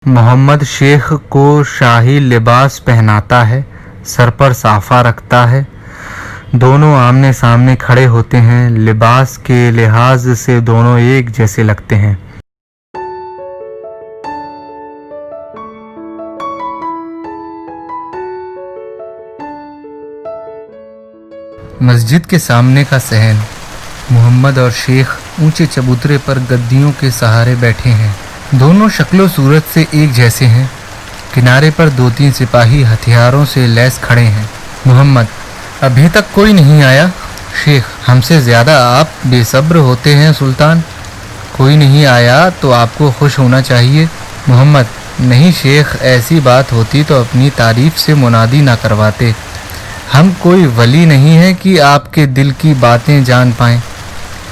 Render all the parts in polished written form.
मोहम्मद शेख को शाही लिबास पहनाता है, सर पर साफा रखता है। दोनों आमने सामने खड़े होते हैं। लिबास के लिहाज से दोनों एक जैसे लगते हैं। मस्जिद के सामने का सहन। मोहम्मद और शेख ऊंचे चबूतरे पर गद्दियों के सहारे बैठे हैं। दोनों शक्लो सूरत से एक जैसे हैं। किनारे पर 2-3 सिपाही हथियारों से लैस खड़े हैं। मोहम्मद: अभी तक कोई नहीं आया। शेख: हमसे ज़्यादा आप बेसब्र होते हैं सुल्तान। कोई नहीं आया तो आपको खुश होना चाहिए। मोहम्मद: नहीं शेख, ऐसी बात होती तो अपनी तारीफ से मुनादी ना करवाते। हम कोई वली नहीं है कि आपके दिल की बातें जान पाएं।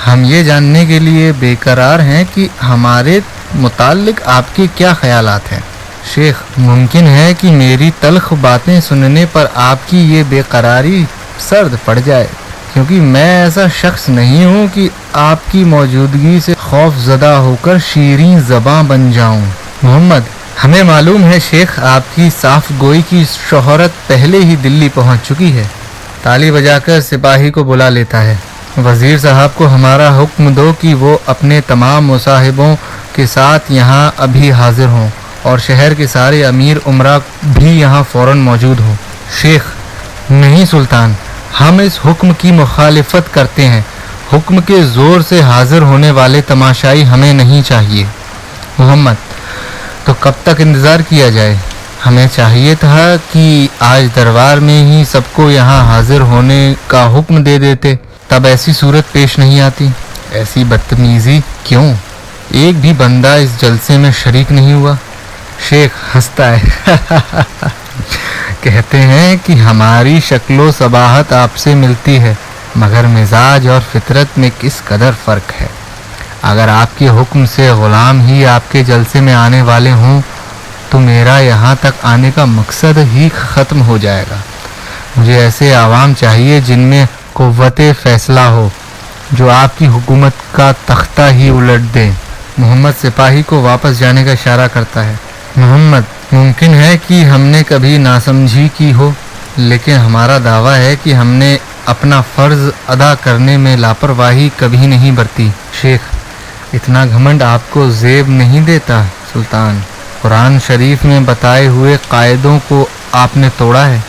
हम ये जानने के लिए बेकरार हैं कि हमारे मुताल्लिक आपके क्या ख्यालात हैं। शेख: मुमकिन है कि मेरी तल्ख बातें सुनने पर आपकी ये बेकरारी सर्द पड़ जाए, क्योंकि मैं ऐसा शख्स नहीं हूँ कि आपकी मौजूदगी से खौफजदा होकर शीरीं ज़बां बन जाऊँ। मोहम्मद: हमें मालूम है शेख, आपकी साफ गोई की शोहरत पहले ही दिल्ली पहुँच चुकी है। ताली बजाकर सिपाही को बुला लेता है। वज़ीर साहब को हमारा हुक्म दो कि वो अपने तमाम मुसाहिबों के साथ यहाँ अभी हाजिर हों और शहर के सारे अमीर उमरा भी यहाँ फ़ौरन मौजूद हों। शेख: नहीं सुल्तान, हम इस हुक्म की मुखालिफत करते हैं। हुक्म के ज़ोर से हाजिर होने वाले तमाशाई हमें नहीं चाहिए। मोहम्मद: तो कब तक इंतज़ार किया जाए? हमें चाहिए था कि आज दरबार में ही सबको यहाँ हाजिर होने का हुक्म दे देते, तब ऐसी सूरत पेश नहीं आती। ऐसी बदतमीज़ी क्यों? एक भी बंदा इस जलसे में शरीक नहीं हुआ। शेख हंसता है कहते हैं कि हमारी शक्लो सबाहत आपसे मिलती है, मगर मिजाज और फितरत में किस कदर फ़र्क है। अगर आपके हुक्म से ग़ुलाम ही आपके जलसे में आने वाले हों तो मेरा यहाँ तक आने का मकसद ही ख़त्म हो जाएगा। मुझे ऐसे आवाम चाहिए जिनमें क़ुव्वते फ़ैसला हो, जो आपकी हुकूमत का तख्ता ही उलट दें। मोहम्मद सिपाही को वापस जाने का इशारा करता है। मोहम्मद: मुमकिन है कि हमने कभी नासमझी की हो, लेकिन हमारा दावा है कि हमने अपना फ़र्ज़ अदा करने में लापरवाही कभी नहीं बरती। शेख: इतना घमंड आपको ज़ेब नहीं देता सुल्तान। कुरान शरीफ में बताए हुए कायदों को आपने तोड़ा है।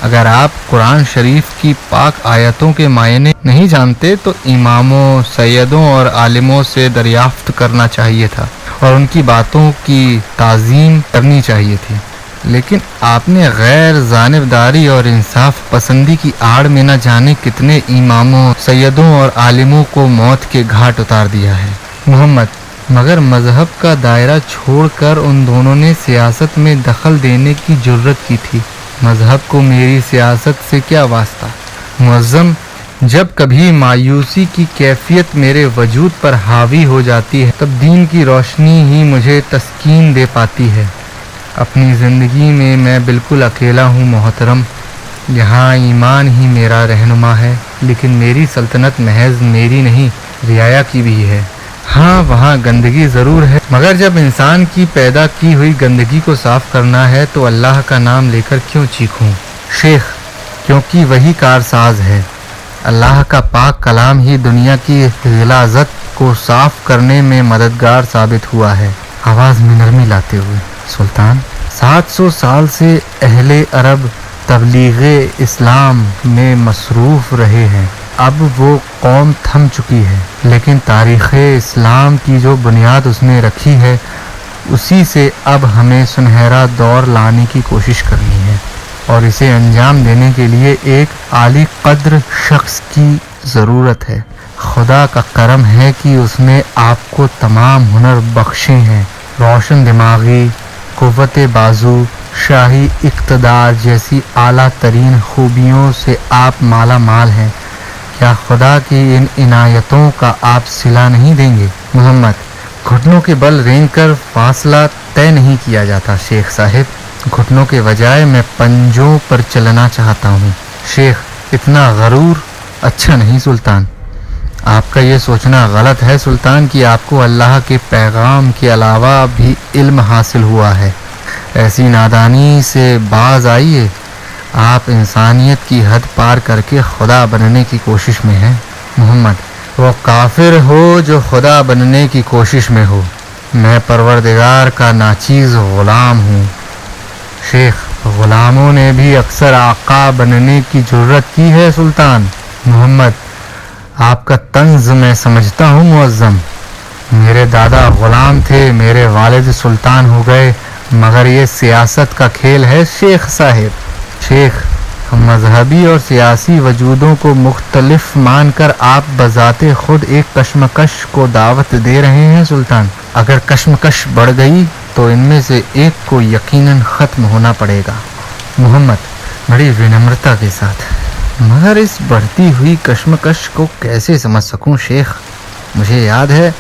अगर आप कुरान शरीफ की पाक आयतों के मायने नहीं जानते तो इमामों, सैयदों और आलिमों से दरियाफ्त करना चाहिए था और उनकी बातों की ताज़ीम करनी चाहिए थी। लेकिन आपने गैर जानिबदारी और इंसाफ पसंदी की आड़ में न जाने कितने इमामों, सैयदों और आलिमों को मौत के घाट उतार दिया है। मोहम्मद: मगर मज़हब का दायरा छोड़कर उन दोनों ने सियासत में दखल देने की जुर्रत की थी। मज़हब को मेरी सियासत से क्या वास्ता। मुअज़्ज़म, जब कभी मायूसी की कैफियत मेरे वजूद पर हावी हो जाती है तब दीन की रोशनी ही मुझे तस्कीन दे पाती है। अपनी ज़िंदगी में मैं बिल्कुल अकेला हूँ मोहतरम। यहाँ ईमान ही मेरा रहनुमा है, लेकिन मेरी सल्तनत महज मेरी नहीं, रियाया की भी है। हाँ, वहाँ गंदगी ज़रूर है, मगर जब इंसान की पैदा की हुई गंदगी को साफ़ करना है तो अल्लाह का नाम लेकर क्यों चीखूं। शेख: क्योंकि वही कारसाज है। अल्लाह का पाक कलाम ही दुनिया की ग़िलाज़त को साफ़ करने में मददगार साबित हुआ है। आवाज़ में नरमी लाते हुए: सुल्तान, 700 साल से अहले अरब तबलीग़े इस्लाम में मसरूफ़ रहे हैं। अब वो कौम थम चुकी है, लेकिन तारीख़ इस्लाम की जो बुनियाद उसने रखी है उसी से अब हमें सुनहरा दौर लाने की कोशिश करनी है, और इसे अंजाम देने के लिए एक आली कद्र शख्स की ज़रूरत है। खुदा का करम है कि उसने आपको तमाम हुनर बख्शे हैं। रोशन दिमागी, क़ुव्वत बाजू, शाही इक़्तिदार जैसी आला तरीन खूबियों से आप माला माल हैं। क्या खुदा की इन इनायतों का आप सिला नहीं देंगे? मोहम्मद: घुटनों के बल रेंग कर फासला तय नहीं किया जाता शेख साहिब। घुटनों के बजाय मैं पंजों पर चलना चाहता हूँ। शेख: इतना गरूर अच्छा नहीं सुल्तान। آپ کا یہ سوچنا غلط ہے سلطان کہ آپ کو اللہ کے پیغام کے علاوہ بھی علم حاصل ہوا ہے۔ ایسی نادانی سے باز آئیے، آپ انسانیت کی حد پار کر کے خدا بننے کی کوشش میں ہیں۔ محمد: وہ کافر ہو جو خدا بننے کی کوشش میں ہو، میں پروردگار کا ناچیز غلام ہوں۔ شیخ: غلاموں نے بھی اکثر آقا بننے کی جرت کی ہے سلطان۔ محمد: آپ کا طنز میں سمجھتا ہوں معظم، میرے دادا غلام تھے، میرے والد سلطان ہو گئے، مگر یہ سیاست کا کھیل ہے شیخ صاحب۔ شیخ: مذہبی اور سیاسی وجودوں کو مختلف مان کر آپ بذات خود ایک کشمکش کو دعوت دے رہے ہیں سلطان۔ اگر کشمکش بڑھ گئی تو ان میں سے ایک کو یقیناً ختم ہونا پڑے گا۔ محمد بڑی ونمرتا کے ساتھ: مگر اس بڑھتی ہوئی کشمکش کو کیسے سمجھ سکوں شیخ؟ مجھے یاد ہے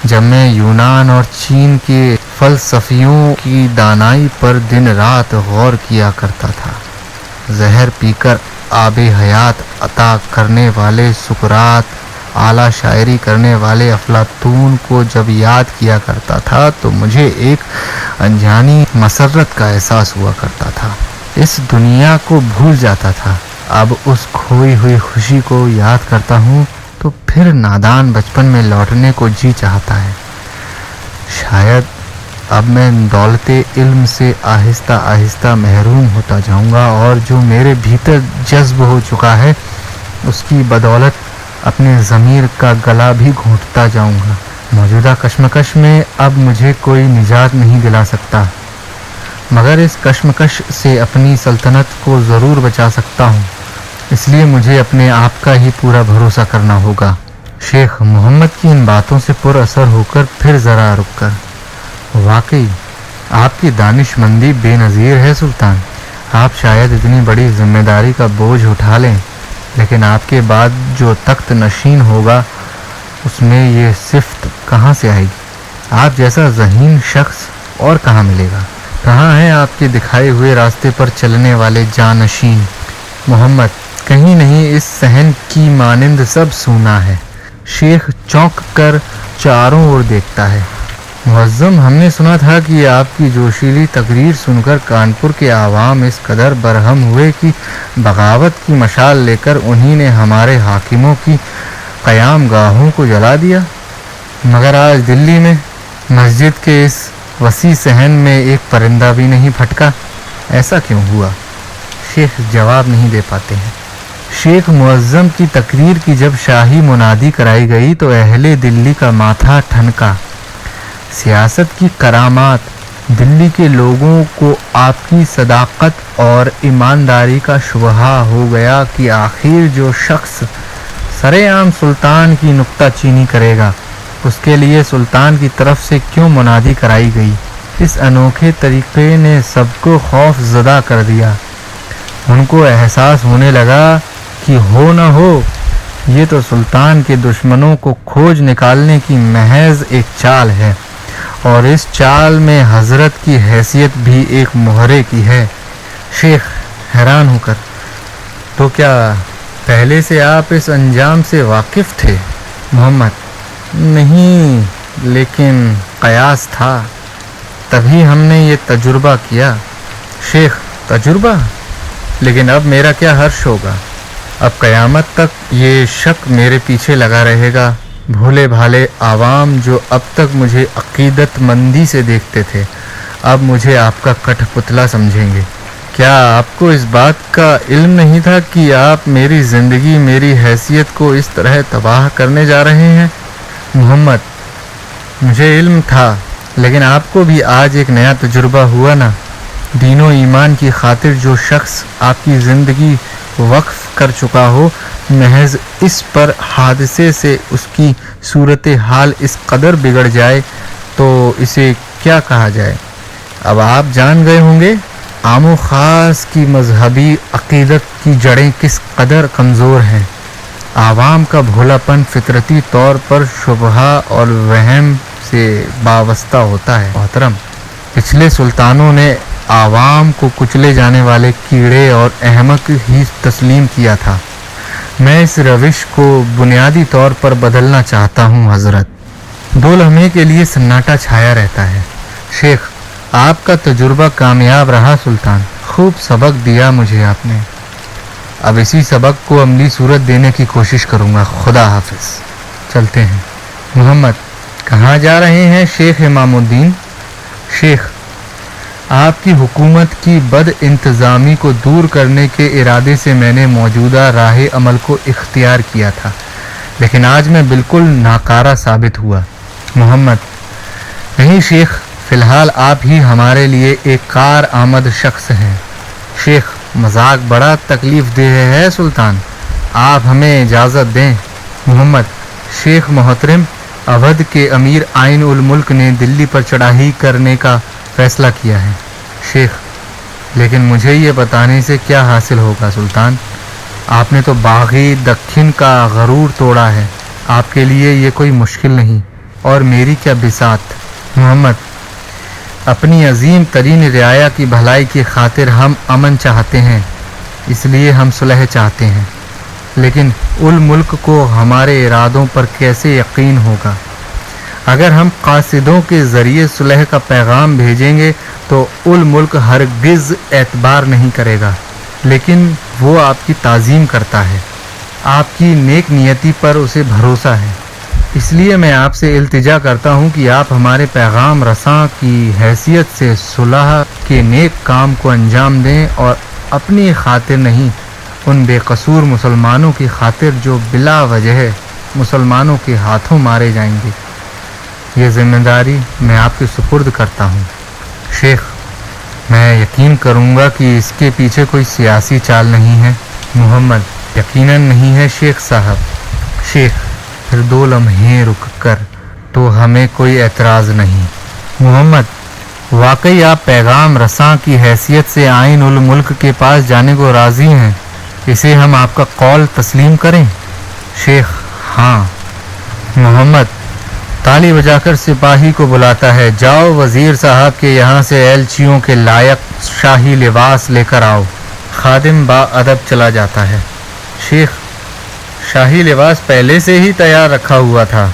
جب میں یونان اور چین کے فلسفیوں کی دانائی پر دن رات غور کیا کرتا تھا، زہر پی کر آب حیات عطا کرنے والے سقراط، اعلیٰ شاعری کرنے والے افلاطون کو جب یاد کیا کرتا تھا تو مجھے ایک انجانی مسرت کا احساس ہوا کرتا تھا، اس دنیا کو بھول جاتا تھا۔ اب اس کھوئی ہوئی خوشی کو یاد کرتا ہوں تو پھر نادان بچپن میں لوٹنے کو جی چاہتا ہے۔ شاید اب میں دولت علم سے آہستہ آہستہ محروم ہوتا جاؤں گا اور جو میرے بھیتر جذب ہو چکا ہے اس کی بدولت اپنے ضمیر کا گلا بھی گھونٹتا جاؤں گا۔ موجودہ کشمکش میں اب مجھے کوئی نجات نہیں دلا سکتا، مگر اس کشمکش سے اپنی سلطنت کو ضرور بچا سکتا ہوں، اس لیے مجھے اپنے آپ کا ہی پورا بھروسہ کرنا ہوگا۔ شیخ محمد کی ان باتوں سے پر اثر ہو کر پھر ذرا رک کر: واقعی آپ کی دانش مندی بے نظیر ہے سلطان، آپ شاید اتنی بڑی ذمہ داری کا بوجھ اٹھا لیں، لیکن آپ کے بعد جو تخت نشین ہوگا اس میں یہ صفت کہاں سے آئے گی؟ آپ جیسا ذہین شخص اور کہاں ملے گا؟ کہاں ہیں آپ کے دکھائے ہوئے راستے پر چلنے والے جانشین؟ محمد: کہیں نہیں، اس صحن کی مانند سب سونا ہے۔ شیخ چونک کر چاروں اور دیکھتا ہے۔ معظم، ہم نے سنا تھا کہ آپ کی جوشیلی تقریر سن کر کانپور کے عوام اس قدر برہم ہوئے کہ بغاوت کی مشال لے کر انہی نے ہمارے حاکموں کی قیام گاہوں کو جلا دیا، مگر آج دلی میں مسجد کے اس وسیع صحن میں ایک پرندہ بھی نہیں پھٹکا، ایسا کیوں ہوا؟ شیخ جواب نہیں دے پاتے ہیں۔ شیخ معظم کی تقریر کی جب شاہی منادی کرائی گئی تو اہل دلی کا ماتھا ٹھنکا۔ سیاست کی کرامات، دلی کے لوگوں کو آپ کی صداقت اور ایمانداری کا شبہ ہو گیا کہ آخر جو شخص سرِ عام سلطان کی نکتہ چینی کرے گا اس کے لیے سلطان کی طرف سے کیوں منادی کرائی گئی۔ اس انوکھے طریقے نے سب کو خوف زدہ کر دیا۔ ان کو احساس ہونے لگا کہ ہو نہ ہو یہ تو سلطان کے دشمنوں کو کھوج نکالنے کی محض ایک چال ہے، اور اس چال میں حضرت کی حیثیت بھی ایک مہرے کی ہے۔ شیخ حیران ہو کر: تو کیا پہلے سے آپ اس انجام سے واقف تھے؟ محمد: نہیں، لیکن قیاس تھا، تبھی ہم نے یہ تجربہ کیا۔ شیخ: تجربہ؟ لیکن اب میرا کیا حرش ہوگا؟ اب قیامت تک یہ شک میرے پیچھے لگا رہے گا۔ بھولے بھالے عوام جو اب تک مجھے عقیدت مندی سے دیکھتے تھے اب مجھے آپ کا کٹھ پتلا سمجھیں گے۔ کیا آپ کو اس بات کا علم نہیں تھا کہ آپ میری زندگی، میری حیثیت کو اس طرح تباہ کرنے جا رہے ہیں؟ محمد: مجھے علم تھا، لیکن آپ کو بھی آج ایک نیا تجربہ ہوا نا۔ دین و ایمان کی خاطر جو شخص آپ کی زندگی وقف کر چکا ہو، محض اس پر حادثے سے اس کی صورتحال اس قدر بگڑ جائے تو اسے کیا کہا جائے؟ اب آپ جان گئے ہوں گے عام و خاص کی مذہبی عقیدت کی جڑیں کس قدر کمزور ہیں۔ عوام کا بھولا پن فطرتی طور پر شبہ اور وہم سے وابستہ ہوتا ہے۔ محترم، پچھلے سلطانوں نے عوام کو کچلے جانے والے کیڑے اور احمق ہی تسلیم کیا تھا۔ मैं इस रविश को बुनियादी तौर पर बदलना चाहता हूँ हजरत। 2 लम्हे के लिए सन्नाटा छाया रहता है। शेख, आपका तजुर्बा कामयाब रहा सुल्तान, खूब सबक दिया मुझे आपने। अब इसी सबक को अमली सूरत देने की कोशिश करूँगा। खुदा हाफिज। चलते हैं। मोहम्मद, कहाँ जा रहे हैं शेख इमामुद्दीन? शेख, आपकी हुकूमत की बद इंतज़ामी को दूर करने के इरादे से मैंने मौजूदा राह अमल को इख्तियार किया था, लेकिन आज मैं बिल्कुल नाकारा साबित हुआ। मोहम्मद, नहीं शेख, फ़िलहाल आप ही हमारे लिए एक कार आमद शख्स हैं। शेख, मजाक बड़ा तकलीफ़ देह है सुल्तान, आप हमें इजाज़त दें। मोहम्मद, शेख मोहतरम, अवध के अमीर आइन उल मुल्क ने दिल्ली पर चढ़ाई करने का फैसला किया है। शेख, लेकिन मुझे ये बताने से क्या हासिल होगा सुल्तान? आपने तो बागी दक्षिण का गरूर तोड़ा है, आपके लिए ये कोई मुश्किल नहीं, और मेरी क्या बिसात। मोहम्मद, अपनी अजीम तरीन रियाया की भलाई की खातिर हम अमन चाहते हैं, इसलिए हम सुलह चाहते हैं, लेकिन उल मुल्क को हमारे इरादों पर कैसे यकीन होगा? अगर हम कासिदों के ज़रिए सुलह का पैगाम भेजेंगे तो उल मुल्क हरगिज़ एतबार नहीं करेगा, लेकिन वो आपकी ताज़ीम करता है, आपकी नेक नियति पर उसे भरोसा है। इसलिए मैं आपसे इल्तिजा करता हूँ कि आप हमारे पैगाम रसां की हैसियत से सुलह के नेक काम को अंजाम दें, और अपनी खातिर नहीं, उन बेकसूर मुसलमानों की खातिर जो बिला वजह मुसलमानों के हाथों मारे जाएंगे। ये जिम्मेदारी मैं आपके सुपुर्द करता हूँ। शेख, मैं यकीन करूँगा कि इसके पीछे कोई सियासी चाल नहीं है। मोहम्मद, यकीनन नहीं है शेख साहब। शेख, फिर 2 लम्हे रुक कर तो हमें कोई एतराज़ नहीं। मोहम्मद, वाकई आप पैगाम रसां की हैसियत से आइन उल मुल्क के पास जाने को राज़ी हैं, इसे हम आपका कौल तस्लीम करें? शेख, हाँ। मोहम्मद, ताली बजाकर सिपाही को बुलाता है, जाओ वज़ीर साहब के यहाँ से एलचियों के लायक शाही लिबास लेकर आओ। खादिम बाअदब चला जाता है। शेख, शाही लिबास पहले से ही तैयार रखा हुआ था।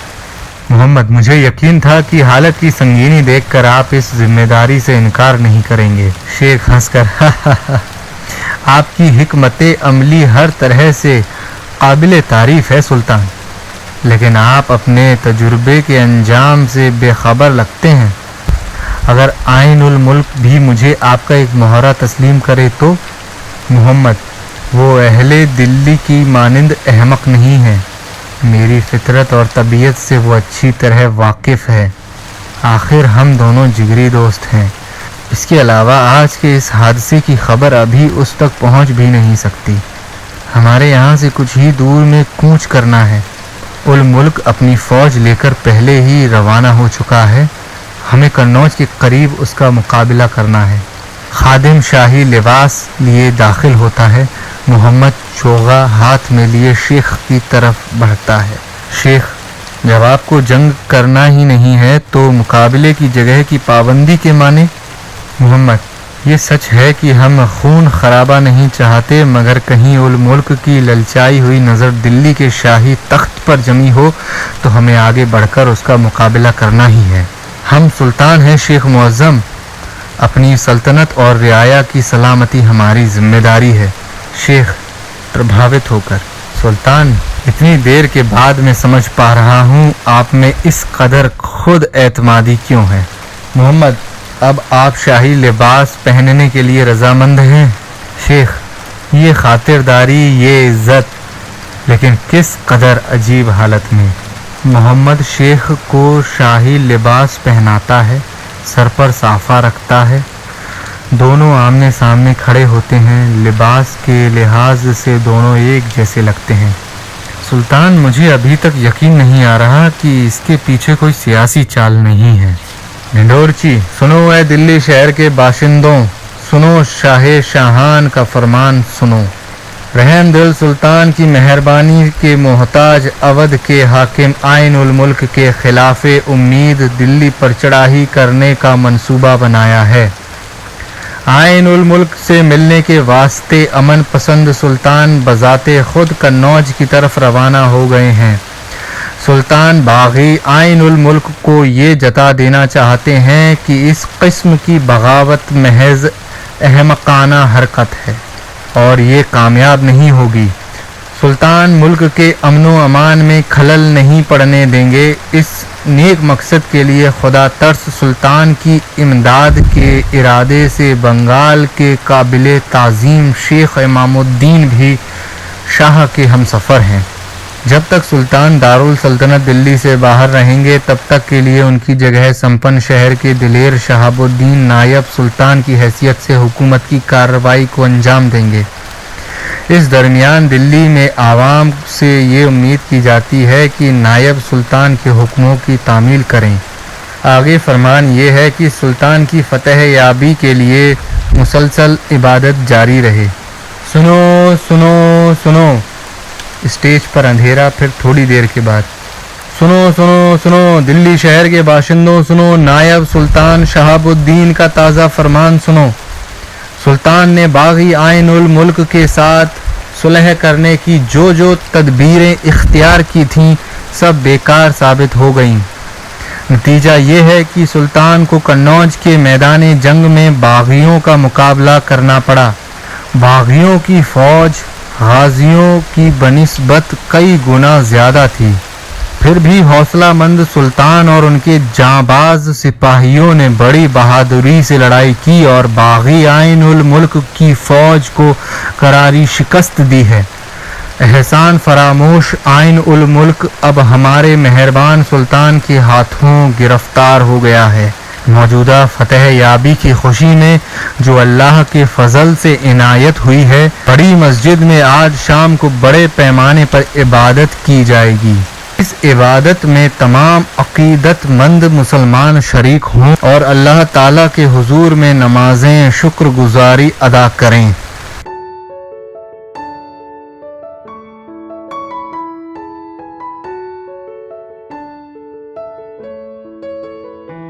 मोहम्मद, मुझे यकीन था कि हालत की संगीनी देखकर आप इस जिम्मेदारी से इनकार नहीं करेंगे। शेख हंसकर आपकी हिकमत अमली हर तरह से काबिल तारीफ़ है सुल्तान, लेकिन आप अपने तजुर्बे के अंजाम से बेखबर लगते हैं। अगर आइन उल मुल्क भी मुझे आपका एक मोहरा तस्लीम करे तो? मोहम्मद, वो अहले दिल्ली की मानिंद अहमक नहीं है, मेरी फितरत और तबीयत से वो अच्छी तरह वाकिफ़ है। आखिर हम दोनों जिगरी दोस्त हैं। इसके अलावा आज के इस हादसे की खबर अभी उस तक पहुंच भी नहीं सकती। हमारे यहाँ से कुछ ही दूर में कूच करना है। उल मुल्क अपनी फ़ौज लेकर पहले ही रवाना हो चुका है, हमें कन्नौज के करीब उसका मुकाबला करना है। खादिम शाही लिबास लिए दाखिल होता है। मोहम्मद चोगा हाथ में लिए शेख की तरफ बढ़ता है। शेख, जब आपको जंग करना ही नहीं है तो मुकाबले की जगह की पाबंदी के माने? मोहम्मद, ये सच है कि हम खून खराबा नहीं चाहते, मगर कहीं उल मुल्क की ललचाई हुई नज़र दिल्ली के शाही तख्त पर जमी हो तो हमें आगे बढ़कर उसका मुकाबला करना ही है। हम सुल्तान हैं शेख मुअज़्ज़म, अपनी सल्तनत और रियाया की सलामती हमारी जिम्मेदारी है। शेख प्रभावित होकर, सुल्तान, इतनी देर के बाद मैं समझ पा रहा हूँ आप में इस कदर खुद एतमादी क्यों है। मोहम्मद, अब आप शाही लिबास पहनने के लिए रजामंद हैं? शेख, ये खातिरदारी, ये इज़्ज़त, लेकिन किस कदर अजीब हालत में। मोहम्मद शेख को शाही लिबास पहनाता है, सर पर साफ़ा रखता है, दोनों आमने सामने खड़े होते हैं। लिबास के लिहाज से दोनों एक जैसे लगते हैं। सुल्तान, मुझे अभी तक यकीन नहीं आ रहा कि इसके पीछे कोई सियासी चाल नहीं है। ढिंढोरची, सुनो ऐ दिल्ली शहर के बाशिंदों, सुनो शाहे शाहान का फरमान सुनो। रहम दिल सुल्तान की मेहरबानी के मोहताज अवध के हाकिम आइन उल मुल्क के खिलाफे उम्मीद दिल्ली पर चढ़ाई करने का मंसूबा बनाया है। आइन उल मुल्क से मिलने के वास्ते अमन पसंद सुल्तान बजाते खुद कन्नौज की तरफ रवाना हो गए हैं। सुल्तान बागी आइन उल मुल्क को ये जता देना चाहते हैं कि इस किस्म की बगावत महज अहमकाना हरकत है और ये कामयाब नहीं होगी। सुल्तान मुल्क के अमनो अमान में खलल नहीं पड़ने देंगे। इस नेक मकसद के लिए खुदा तर्स सुल्तान की इमदाद के इरादे से बंगाल के काबिल ताज़ीम शेख इमामुद्दीन भी शाह के हमसफ़र हैं। जब तक सुल्तान दारुल सल्तनत दिल्ली से बाहर रहेंगे तब तक के लिए उनकी जगह संपन्न शहर के दिलेर शहाबुद्दीन नायब सुल्तान की हैसियत से हुकूमत की कार्रवाई को अंजाम देंगे। इस दरमियान दिल्ली में आवाम से ये उम्मीद की जाती है कि नायब सुल्तान के हुक्मों की तामील करें। आगे फरमान ये है कि सुल्तान की फतह याबी के लिए मुसलसल इबादत जारी रहे। सुनो सुनो सुनो। स्टेज पर अंधेरा, फिर थोड़ी देर के बाद सुनो सुनो सुनो। दिल्ली शहर के बाशिंदों सुनो, नायब सुल्तान शहाबुद्दीन का ताज़ा फरमान सुनो। सुल्तान ने बागी आइन उल मुल्क के साथ सुलह करने की जो तदबीरें इख्तियार की थीं सब बेकार साबित हो गईं। नतीजा ये है कि सुल्तान को कन्नौज के मैदान जंग में बागियों का मुकाबला करना पड़ा। बागियों की फौज गाजियों की बनिस्बत कई गुना ज़्यादा थी। फिर भी हौसलामंद सुल्तान और उनके जांबाज सिपाहियों ने बड़ी बहादुरी से लड़ाई की और बागी आइन उल मुल्क की फौज को करारी शिकस्त दी है। एहसान फरामोश आइन उल मुल्क अब हमारे मेहरबान सुल्तान के हाथों गिरफ्तार हो गया है। मौजूदा फतह याबी की खुशी में जो अल्लाह के फजल से इनायत हुई है, बड़ी मस्जिद में आज शाम को बड़े पैमाने पर इबादत की जाएगी। इस इबादत में तमाम अकीदतमंद मुसलमान शरीक हों और अल्लाह ताला के हुजूर में नमाजें शुक्रगुजारी अदा करें।